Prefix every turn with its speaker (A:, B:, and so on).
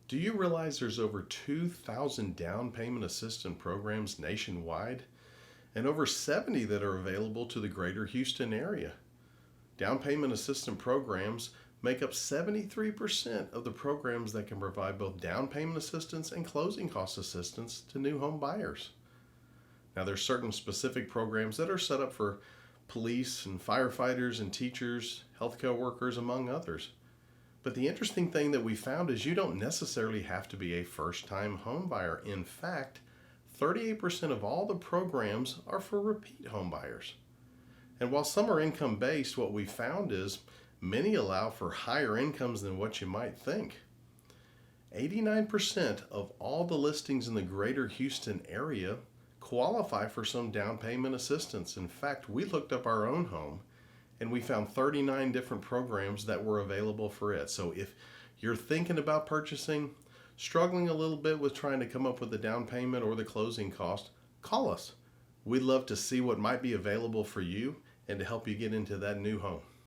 A: Do you realize there's over 2,000 down payment assistance programs nationwide and over 70 that are available to the greater Houston area? Down payment assistance programs make up 73% of the programs that can provide both down payment assistance and closing cost assistance to new home buyers. Now, there's certain specific programs that are set up for police and firefighters and teachers, healthcare workers, among others. But the interesting thing that we found is you don't necessarily have to be a first-time home buyer. In fact, 38% of all the programs are for repeat home buyers. And while some are income-based, what we found is many allow for higher incomes than what you might think. 89% of all the listings in the greater Houston area qualify for some down payment assistance. In fact, we looked up our own home and we found 39 different programs that were available for it. So if you're thinking about purchasing, struggling a little bit with trying to come up with the down payment or the closing cost, call us. We'd love to see what might be available for you and to help you get into that new home.